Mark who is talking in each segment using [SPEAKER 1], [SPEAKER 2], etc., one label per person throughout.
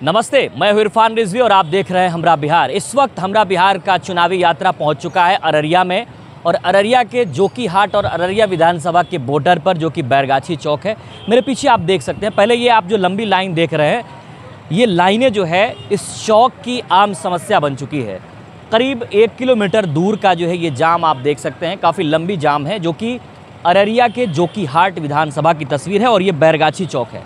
[SPEAKER 1] नमस्ते, मैं हूं इरफान रिजवी और आप देख रहे हैं हमरा बिहार। इस वक्त हमरा बिहार का चुनावी यात्रा पहुंच चुका है अररिया में और अररिया के जोकीहाट और अररिया विधानसभा के बॉर्डर पर जो कि बैरगाछी चौक है। मेरे पीछे आप देख सकते हैं। पहले ये आप जो लंबी लाइन देख रहे हैं, ये लाइनें जो है इस चौक की आम समस्या बन चुकी है। करीब 1 किलोमीटर दूर का जो है ये जाम आप देख सकते हैं, काफ़ी लंबी जाम है जो कि अररिया के जोकीहाट विधानसभा की तस्वीर है और ये बैरगाछी चौक है।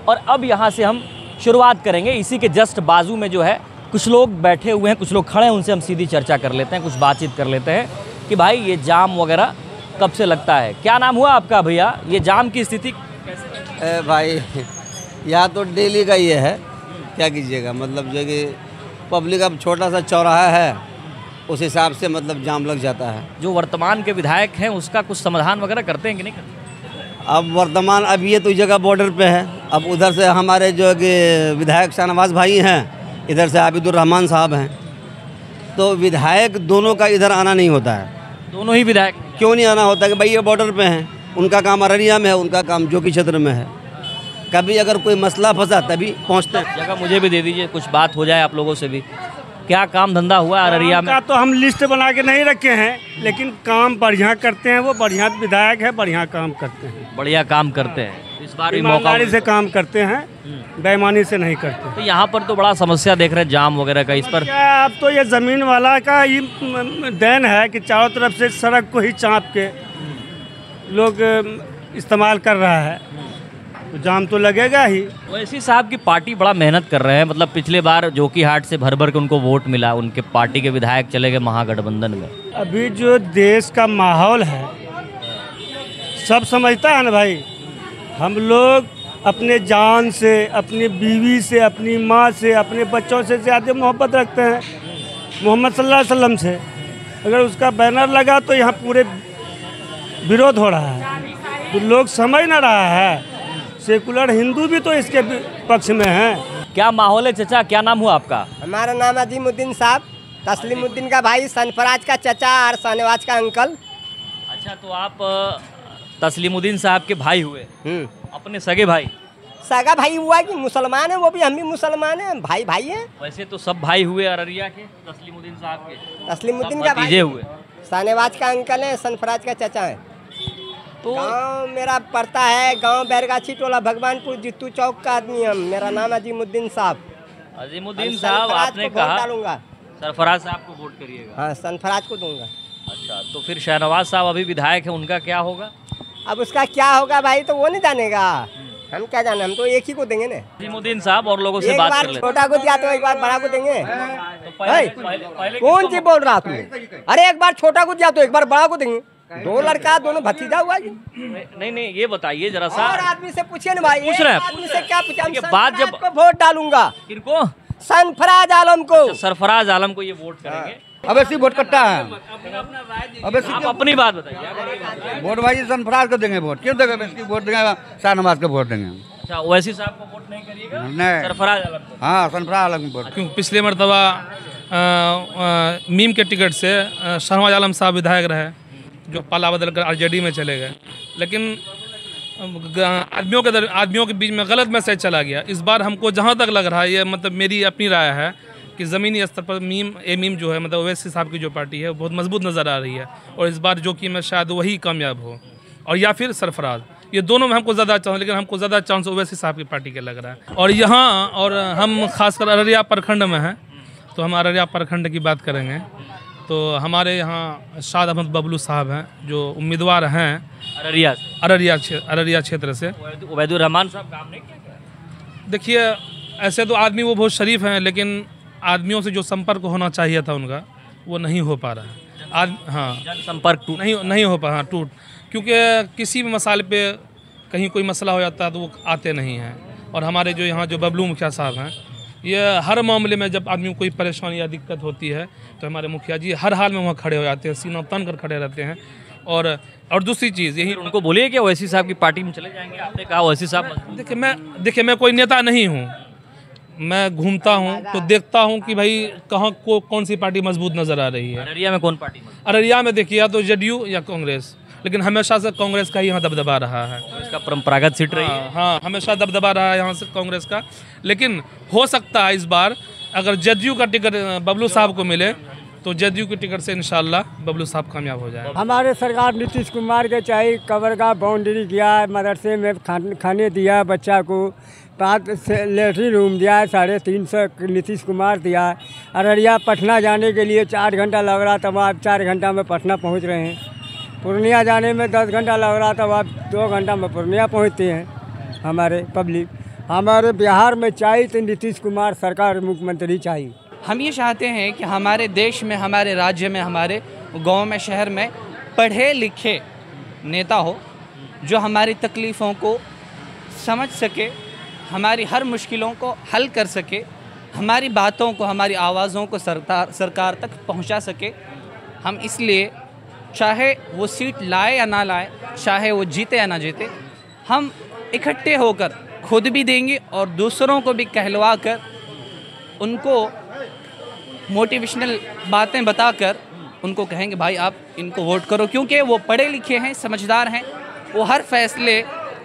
[SPEAKER 1] और अब यहाँ से हम शुरुआत करेंगे। इसी के जस्ट बाजू में जो है कुछ लोग बैठे हुए हैं, कुछ लोग खड़े हैं, उनसे हम सीधी चर्चा कर लेते हैं, कुछ बातचीत कर लेते हैं कि भाई ये जाम वगैरह कब से लगता है। क्या नाम हुआ आपका भैया? ये जाम की स्थिति कैसे?
[SPEAKER 2] भाई यहाँ तो डेली का ये है, क्या कीजिएगा। मतलब जो कि पब्लिक अब छोटा सा चौराहा है, उस हिसाब से मतलब जाम लग जाता है।
[SPEAKER 1] जो वर्तमान के विधायक हैं उसका कुछ समाधान वगैरह करते हैं कि नहीं करते?
[SPEAKER 2] अब वर्तमान अब ये तो जगह बॉर्डर पे है। अब उधर से हमारे जो कि विधायक शाहनवाज भाई हैं, इधर से आबिदुर रहमान साहब हैं, तो विधायक दोनों का इधर आना नहीं होता है।
[SPEAKER 1] दोनों ही विधायक
[SPEAKER 2] क्यों नहीं आना होता कि भाई ये बॉर्डर पे हैं, उनका काम अररिया में है, उनका काम जोकी क्षेत्र में है। कभी अगर कोई मसला फंसा तभी पहुँचते हैं।
[SPEAKER 1] जगह मुझे भी दे दीजिए, कुछ बात हो जाए आप लोगों से भी। क्या काम धंधा हुआ अररिया में?
[SPEAKER 3] का तो हम लिस्ट बना के नहीं रखे हैं, लेकिन काम बढ़िया करते हैं। वो बढ़िया विधायक है, बढ़िया काम करते हैं,
[SPEAKER 1] बढ़िया काम करते हैं। इस बार भी मौका
[SPEAKER 3] ईमानदारी से काम करते हैं, बेईमानी से नहीं करते।
[SPEAKER 1] तो यहाँ पर तो बड़ा समस्या देख रहे हैं जाम वगैरह का। इस पर
[SPEAKER 3] क्या अब तो ये ज़मीन वाला का ये देन है कि चारों तरफ से सड़क को ही चाँप के लोग इस्तेमाल कर रहा है, तो जाम तो लगेगा ही।
[SPEAKER 1] ओवैसी साहब की पार्टी बड़ा मेहनत कर रहे हैं। मतलब पिछले बार जोकीहाट से भर भर के उनको वोट मिला, उनके पार्टी के विधायक चले गए महागठबंधन में।
[SPEAKER 3] अभी जो देश का माहौल है सब समझता है ना भाई। हम लोग अपने जान से, अपनी बीवी से, अपनी माँ से, अपने बच्चों से ज़्यादा मोहब्बत रखते हैं मोहम्मद सल्लल्लाहु अलैहि वसल्लम से। अगर उसका बैनर लगा तो यहाँ पूरे विरोध हो रहा है, तो लोग समझ ना रहा है। सेकुलर हिंदू भी तो इसके पक्ष में है।
[SPEAKER 1] क्या माहौल है चाचा? क्या नाम हुआ आपका?
[SPEAKER 4] हमारा नाम अजीमुद्दीन साहब, तस्लीमुद्दीन का भाई, सनफराज का चचा और शाहनवाज का अंकल।
[SPEAKER 1] अच्छा, तो आप तस्लीमुद्दीन साहब के भाई हुए, अपने सगे भाई?
[SPEAKER 4] सगा भाई हुआ कि मुसलमान है, वो भी हम भी मुसलमान हैं, भाई भाई हैं।
[SPEAKER 1] वैसे तो सब भाई हुए अररिया के तस्लीमुद्दीन साहब के।
[SPEAKER 4] तस्लीमुद्दीन का भाई
[SPEAKER 1] हुए,
[SPEAKER 4] शाहनवाज का अंकल है, सनफराज का चचा है।
[SPEAKER 1] तो
[SPEAKER 4] गाँव मेरा पड़ता है, गांव बैरगाछी टोला भगवानपुर जित्तू चौक का आदमी हम। मेरा नाम अजीमुद्दीन साहब।
[SPEAKER 1] अजीमुद्दीन साहब, आपने कहा
[SPEAKER 4] डालूंगा,
[SPEAKER 1] सरफराज साहब को वोट करिएगा?
[SPEAKER 4] हाँ, सनफराज को दूंगा।
[SPEAKER 1] अच्छा, तो फिर शाहनवाज साहब अभी विधायक है, उनका क्या होगा?
[SPEAKER 4] अब उसका क्या होगा भाई तो वो नहीं जानेगा, हम क्या जाने। हम तो एक ही को देंगे ना,
[SPEAKER 1] अजीमुद्दीन साहब। और लोगों से बात कर लेते हैं।
[SPEAKER 4] छोटा को दिया तो एक बार बड़ा को देंगे।
[SPEAKER 1] तो पहले
[SPEAKER 4] कौन सी बोल रहा तुमने? अरे एक बार छोटा को दिया तो एक बार बड़ा को देंगे। दो लड़का, दोनों भतीजा हुआ जी।
[SPEAKER 1] नहीं, ये बताइए जरा सा।
[SPEAKER 4] और आदमी से पूछिए ना भाई,
[SPEAKER 1] पूछ रहे हैं।
[SPEAKER 4] आदमी से क्या पूछे?
[SPEAKER 1] बात जब
[SPEAKER 4] वोट डालूंगा।
[SPEAKER 1] किनको?
[SPEAKER 4] सरफराज आलम को।
[SPEAKER 1] सरफराज आलम को ये वोट करेंगे।
[SPEAKER 2] अब ऐसी वोट कट्टा है। अब
[SPEAKER 1] आप अपनी बात बताइए।
[SPEAKER 2] वोट भाई सरफराज को देंगे। वोट क्यों देंगे? इसकी वोट देंगे, शाहनवाज को वोट देंगे।
[SPEAKER 1] अच्छा, ओवैसी साहब को वोट नहीं करिएगा?
[SPEAKER 2] नहीं,
[SPEAKER 1] सरफराज आलम को।
[SPEAKER 2] हाँ, सरफराज आलम को वोट।
[SPEAKER 5] क्यों पिछले मरतबा मीम के टिकट से शाहनवाज आलम साहब विधायक रहे, जो पाला बदल कर आरजेडी में चले गए, लेकिन आदमियों के बीच में गलत मैसेज चला गया। इस बार हमको जहाँ तक लग रहा है, ये मतलब मेरी अपनी राय है कि ज़मीनी स्तर पर मीम जो है, मतलब ओवैसी साहब की जो पार्टी है, वो बहुत मजबूत नज़र आ रही है। और इस बार जो कि मैं शायद वही कामयाब हो, और या फिर सरफराज, ये दोनों में हमको ज़्यादा चांस, लेकिन हमको ज़्यादा चांस ओवैसी साहब की पार्टी के लग रहा है। और यहाँ और हम खासकर अररिया प्रखंड में हैं, तो हम अररिया प्रखंड की बात करेंगे। तो हमारे यहाँ शाद अहमद बबलू साहब हैं, जो उम्मीदवार हैं अररिया क्षेत्र से।
[SPEAKER 1] उबैदुर रहमान साहब काम नहीं किया?
[SPEAKER 5] देखिए, ऐसे तो आदमी वो बहुत शरीफ हैं, लेकिन आदमियों से जो संपर्क होना चाहिए था उनका, वो नहीं हो पा रहा है। हाँ,
[SPEAKER 1] संपर्क
[SPEAKER 5] नहीं हो पा, हाँ, टूट। क्योंकि किसी भी मसाले पे कहीं कोई मसला हो जाता है तो वो आते नहीं हैं। और हमारे जो यहाँ जो बबलू मुखिया साहब हैं, ये हर मामले में जब आदमी को कोई परेशानी या दिक्कत होती है तो हमारे मुखिया जी हर हाल में वहाँ खड़े हो जाते हैं, सीना तन कर खड़े रहते हैं। और दूसरी चीज़ यही,
[SPEAKER 1] उनको बोलिए कि ओवैसी साहब की पार्टी में चले जाएंगे। आपने कहा ओवैसी साहब।
[SPEAKER 5] देखिए मैं कोई नेता नहीं हूँ, मैं घूमता हूँ तो देखता हूँ कि भाई कहाँ को कौन सी पार्टी मजबूत नज़र आ रही है।
[SPEAKER 1] अररिया में कौन पार्टी?
[SPEAKER 5] अररिया में देखिए, या तो जेडीयू या कांग्रेस। लेकिन हमेशा से कांग्रेस का ही यहाँ दबदबा रहा है।
[SPEAKER 1] इसका परंपरागत सीट रही है।
[SPEAKER 5] हाँ, हमेशा दबदबा रहा है यहाँ से कांग्रेस का। लेकिन हो सकता है इस बार अगर जदयू का टिकट बबलू साहब को मिले तो जदयू की टिकट से इंशाल्लाह बबलू साहब कामयाब हो जाए।
[SPEAKER 3] हमारे सरकार नीतीश कुमार के चाहिए, कवर का बाउंड्री किया है, मदरसे में खाने दिया बच्चा को, 5 लेटरिन रूम दिया है, 350 नीतीश कुमार दिया है। अररिया पटना जाने के लिए 4 घंटा लग रहा, तब आप 4 घंटा में पटना पहुंच रहे हैं। पूर्णिया जाने में 10 घंटा लग रहा, तब आप 2 घंटा में पूर्णिया पहुंचते हैं। हमारे पब्लिक, हमारे बिहार में चाहिए तो नीतीश कुमार सरकार, मुख्यमंत्री चाहिए।
[SPEAKER 6] हम ये चाहते हैं कि हमारे देश में, हमारे राज्य में, हमारे गांव में, शहर में पढ़े लिखे नेता हो जो हमारी तकलीफ़ों को समझ सके, हमारी हर मुश्किलों को हल कर सके, हमारी बातों को, हमारी आवाज़ों को सरकार तक पहुंचा सके। हम इसलिए चाहे वो सीट लाए या ना लाए, चाहे वो जीते या ना जीते, हम इकट्ठे होकर खुद भी देंगे और दूसरों को भी कहलवा कर, उनको मोटिवेशनल बातें बताकर उनको कहेंगे भाई आप इनको वोट करो, क्योंकि वो पढ़े लिखे हैं, समझदार हैं, वो हर फैसले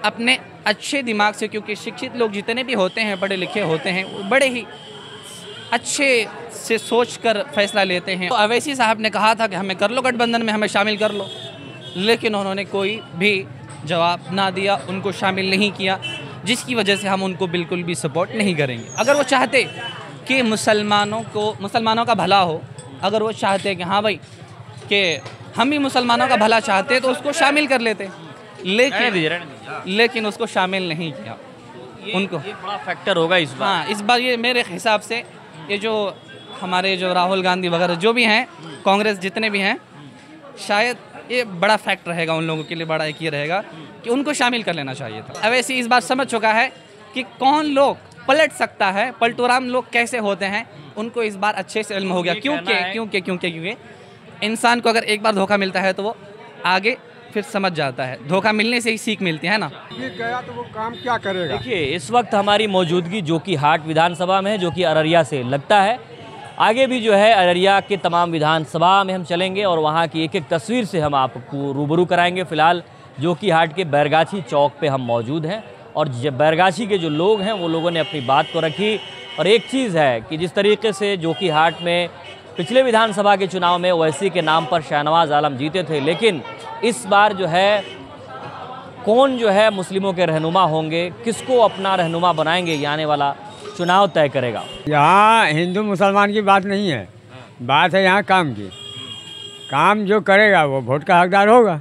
[SPEAKER 6] अपने अच्छे दिमाग से, क्योंकि शिक्षित लोग जितने भी होते हैं, पढ़े लिखे होते हैं, वो बड़े ही अच्छे से सोचकर फैसला लेते हैं। तो अवैसी साहब ने कहा था कि हमें कर लो गठबंधन में, हमें शामिल कर लो, लेकिन उन्होंने कोई भी जवाब ना दिया, उनको शामिल नहीं किया, जिसकी वजह से हम उनको बिल्कुल भी सपोर्ट नहीं करेंगे। अगर वो चाहते कि मुसलमानों का भला हो, अगर वो चाहते कि हाँ भाई कि हम भी मुसलमानों का भला चाहते तो उसको शामिल कर लेते, लेकिन उसको शामिल नहीं किया। उनको
[SPEAKER 1] ये बड़ा फैक्टर होगा इस बार।
[SPEAKER 6] हाँ, इस बार ये मेरे हिसाब से ये जो हमारे जो राहुल गांधी वगैरह जो भी हैं, कांग्रेस जितने भी हैं, शायद ये बड़ा फैक्ट रहेगा उन लोगों के लिए, बड़ा एक ये रहेगा कि उनको शामिल कर लेना चाहिए था। अवैसी इस बार समझ चुका है कि कौन लोग पलट सकता है, पलटूराम लोग कैसे होते हैं, उनको इस बार अच्छे से इल्म हो गया। क्योंकि इंसान को अगर एक बार धोखा मिलता है तो वो आगे फिर समझ जाता है, धोखा मिलने से ही सीख मिलती है ना।
[SPEAKER 3] ये गया तो वो काम क्या करेगा।
[SPEAKER 1] देखिए, इस वक्त हमारी मौजूदगी जोकीहाट विधानसभा में है, जो कि अररिया से लगता है। आगे भी जो है अररिया के तमाम विधानसभा में हम चलेंगे और वहाँ की एक एक तस्वीर से हम आपको रूबरू कराएंगे। फिलहाल जोकीहाट के बैरगाछी चौक पे हम मौजूद हैं और बैरगाछी के जो लोग हैं वो लोगों ने अपनी बात को रखी। और एक चीज़ है कि जिस तरीके से जोकीहाट में पिछले विधानसभा के चुनाव में ओवैसी के नाम पर शाहनवाज आलम जीते थे, लेकिन इस बार जो है कौन जो है मुस्लिमों के रहनुमा होंगे, किसको अपना रहनुमा बनाएंगे, ये आने वाला चुनाव तय करेगा।
[SPEAKER 3] यहाँ हिंदू मुसलमान की बात नहीं है, बात है यहाँ काम की। काम जो करेगा वो वोट का हकदार होगा।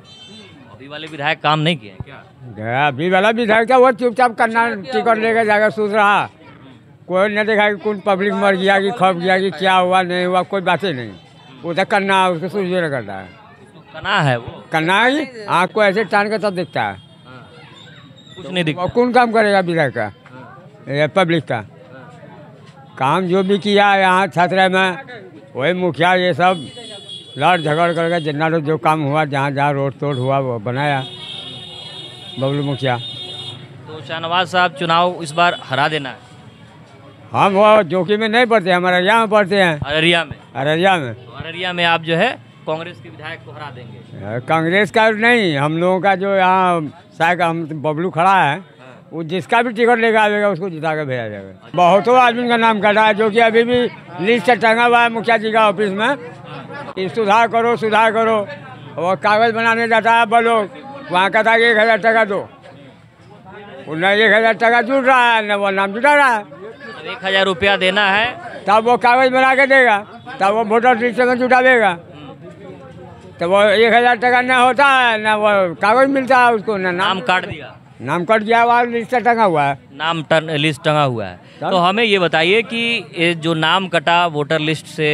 [SPEAKER 1] अभी वाले विधायक काम नहीं किए क्या?
[SPEAKER 3] अभी वाला विधायक था वो चुपचाप करना, टिकट लेकर जाकर सोच रहा, कोई न देखा कि कौन पब्लिक मर गया कि खप गया कि क्या हुआ नहीं हुआ, कोई बातें नहीं। वो तो करना उसको सोच करता है,
[SPEAKER 1] करना है वो
[SPEAKER 3] करना ही। आँख को ऐसे टान के तब दिखता है,
[SPEAKER 1] कुछ नहीं दिखता।
[SPEAKER 3] कौन काम करेगा विधायक का या पब्लिक का? काम जो भी किया यहाँ छात्रा में, वही मुखिया ये सब लड़ झगड़ करके जितना जो काम हुआ, जहाँ जहाँ रोड तोड़ हुआ वो बनाया बबलू मुखिया।
[SPEAKER 1] तो शाहनवाज साहब चुनाव इस बार हरा देना है।
[SPEAKER 3] हम वो जोकी में नहीं पढ़ते, हम अररिया में पढ़ते हैं।
[SPEAKER 1] अररिया में?
[SPEAKER 3] अररिया में।
[SPEAKER 1] तो अररिया में आप जो है कांग्रेस के विधायक को हरा देंगे?
[SPEAKER 3] कांग्रेस का नहीं, हम लोगों का जो यहाँ शायद हम बबलू खड़ा है, वो जिसका भी टिकट लेकर आएगा उसको जिता कर भेजा जाएगा। बहुतों आदमी का नाम कटा है जो कि अभी भी लिस्ट से टंगा हुआ है मुखिया जी का ऑफिस में कि सुधार करो सुधार करो। वो कागज बनाने जाता है बोलो, वहाँ कहता है 1000 टका दो, न 1000 टका जुट रहा है न वो नाम जुटा रहा है।
[SPEAKER 1] 1000 रुपया देना है
[SPEAKER 3] तब वो कागज बना के देगा, तब वो वोटर लिस्ट में जुटावेगा। तो वो 1000 टका न होता है न वो कागज मिलता है उसको, न
[SPEAKER 1] नाम काट दिया,
[SPEAKER 3] नाम कट गया, वहाँ लिस्ट टंगा हुआ है,
[SPEAKER 1] नाम लिस्ट टंगा हुआ है। तो हमें ये बताइए कि ये जो नाम कटा वोटर लिस्ट से,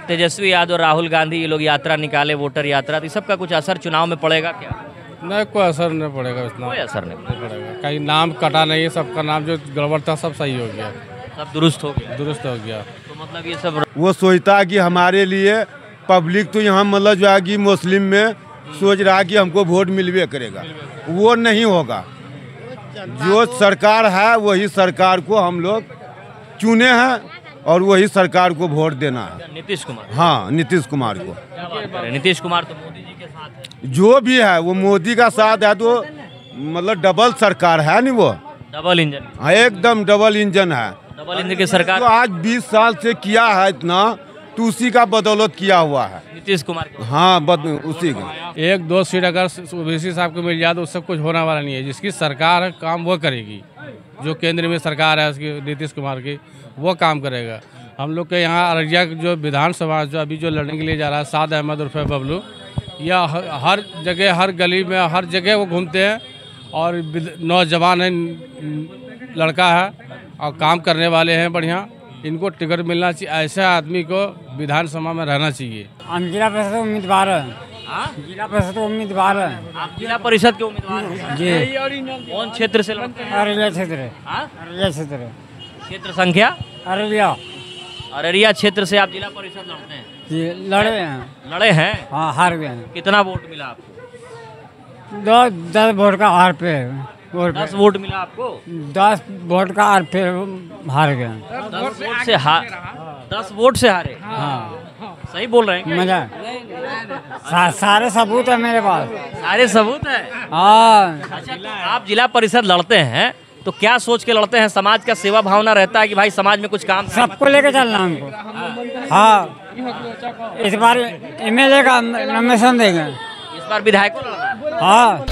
[SPEAKER 1] तेजस्वी यादव, राहुल गांधी ये लोग यात्रा निकाले, वोटर यात्रा, तो सबका कुछ असर चुनाव में पड़ेगा क्या?
[SPEAKER 7] नहीं, कोई असर नहीं पड़ेगा, इतना
[SPEAKER 1] कोई असर नहीं
[SPEAKER 7] पड़ेगा। कहीं नाम कटा नहीं है, सबका नाम जो गड़बड़ था सब सही हो गया,
[SPEAKER 1] सब दुरुस्त हो गया।
[SPEAKER 7] दुरुस्त हो गया।
[SPEAKER 1] तो मतलब ये सब
[SPEAKER 8] वो सोचता है कि हमारे लिए पब्लिक तो यहाँ मतलब जो है कि मुस्लिम में सोच रहा है कि हमको वोट मिलवे करेगा, वो नहीं होगा। जो सरकार है वही सरकार को हम लोग चुने हैं और वही सरकार को वोट देना है।
[SPEAKER 1] नीतीश कुमार?
[SPEAKER 8] हाँ, नीतीश कुमार को।
[SPEAKER 1] नीतीश कुमार तो मोदी जी के साथ
[SPEAKER 8] जो भी है वो मोदी का साथ है तो मतलब डबल सरकार है नहीं वो,
[SPEAKER 1] डबल इंजन,
[SPEAKER 8] हाँ, एकदम डबल इंजन है।
[SPEAKER 1] डबल इंजन की सरकार
[SPEAKER 8] तो आज 20 साल से किया है इतना, तो उसी का बदौलत किया हुआ है
[SPEAKER 1] नीतीश कुमार की।
[SPEAKER 8] हाँ, उसी का।
[SPEAKER 7] 1-2 सीट अगर ओबीसी साहब को मिल जाए तो सब कुछ होने वाला नहीं है। जिसकी सरकार है काम वो करेगी, जो केंद्र में सरकार है उसकी नीतीश कुमार की, वो काम करेगा। हम लोग के यहाँ अररिया जो विधानसभा जो अभी जो लड़ने के लिए जा रहा है साद अहमद उर्फ बबलू, या हर जगह हर गली में हर जगह वो घूमते हैं और नौजवान है, लड़का है और काम करने वाले हैं बढ़िया, इनको टिकट मिलना चाहिए। ऐसे आदमी को विधानसभा में रहना चाहिए।
[SPEAKER 9] हम जिला परिषद उम्मीदवार हैं। जिला परिषद उम्मीदवार हैं।
[SPEAKER 1] आप जिला परिषद के उम्मीदवार हैं?
[SPEAKER 9] जी।
[SPEAKER 1] कौन क्षेत्र से लड़ते हैं?
[SPEAKER 9] अररिया क्षेत्र। अररिया क्षेत्र।
[SPEAKER 1] क्षेत्र संख्या?
[SPEAKER 9] अररिया।
[SPEAKER 1] अररिया क्षेत्र से आप जिला परिषद लड़ते हैं?
[SPEAKER 9] जी, लड़े हैं।
[SPEAKER 1] लड़े हैं?
[SPEAKER 9] हाँ, हार गए हैं।
[SPEAKER 1] कितना वोट मिला आपको?
[SPEAKER 9] 10 वोट का हार पे
[SPEAKER 1] 10 वोट मिला आपको?
[SPEAKER 9] 10 वोट का हार पे हार गए।
[SPEAKER 1] 10 वोट से हारे?
[SPEAKER 9] हाँ,
[SPEAKER 1] सही बोल रहे हैं?
[SPEAKER 9] मजा सारे सबूत है मेरे पास।
[SPEAKER 1] सारे सबूत है?
[SPEAKER 9] हाँ।
[SPEAKER 1] अच्छा, तो आप जिला परिषद लड़ते हैं तो क्या सोच के लड़ते हैं? समाज का सेवा भावना रहता है कि भाई समाज में कुछ काम
[SPEAKER 9] सबको लेके चलना हमको। हाँ, इस बार एमएलए का नॉमिनेशन देंगे,
[SPEAKER 1] इस बार विधायक को लड़ना है।
[SPEAKER 9] हाँ।